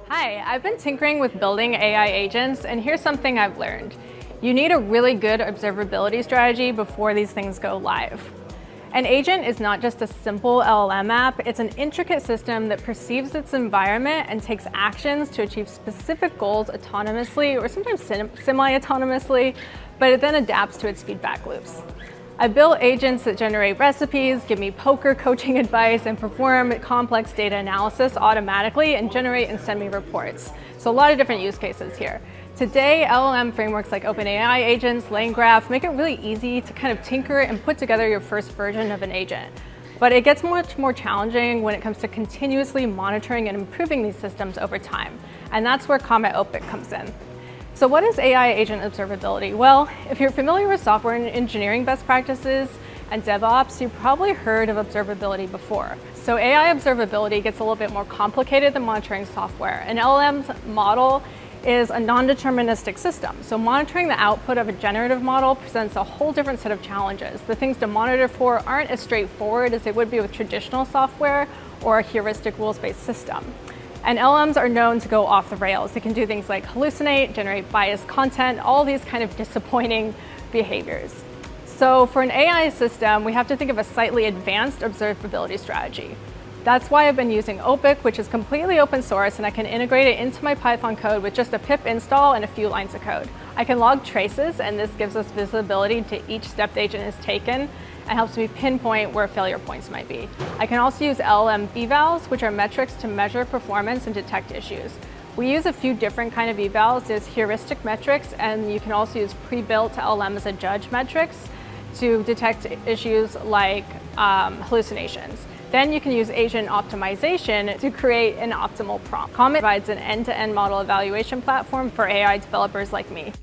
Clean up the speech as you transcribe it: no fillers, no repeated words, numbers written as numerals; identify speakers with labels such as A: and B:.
A: Hi, I've been tinkering with building AI agents, and here's something I've learned. You need a really good observability strategy before these things go live. An agent is not just a simple LLM app, it's an intricate system that perceives its environment and takes actions to achieve specific goals autonomously or sometimes semi-autonomously, but it then adapts to its feedback loops. I built agents that generate recipes, give me poker coaching advice, and perform complex data analysis automatically and generate and send me reports. So a lot of different use cases here. Today, LLM frameworks like OpenAI agents, LangGraph make it really easy to kind of tinker and put together your first version of an agent. But it gets much more challenging when it comes to continuously monitoring and improving these systems over time. And that's where Comet Opik comes in. So what is AI agent observability? Well, if you're familiar with software and engineering best practices and DevOps, you've probably heard of observability before. So AI observability gets a little bit more complicated than monitoring software. An LLM's model is a non-deterministic system. So monitoring the output of a generative model presents a whole different set of challenges. The things to monitor for aren't as straightforward as they would be with traditional software or a heuristic rules-based system. And LLMs are known to go off the rails. They can do things like hallucinate, generate biased content, all these kind of disappointing behaviors. So for an AI system, we have to think of a slightly advanced observability strategy. That's why I've been using Opik, which is completely open source, and I can integrate it into my Python code with just a pip install and a few lines of code. I can log traces, and this gives us visibility to each step the agent has taken and helps me pinpoint where failure points might be. I can also use LLM evals, which are metrics to measure performance and detect issues. We use a few different kind of evals. There's heuristic metrics, and you can also use pre-built LLM as a judge metrics to detect issues like hallucinations. Then you can use agent optimization to create an optimal prompt. Comet provides an end-to-end model evaluation platform for AI developers like me.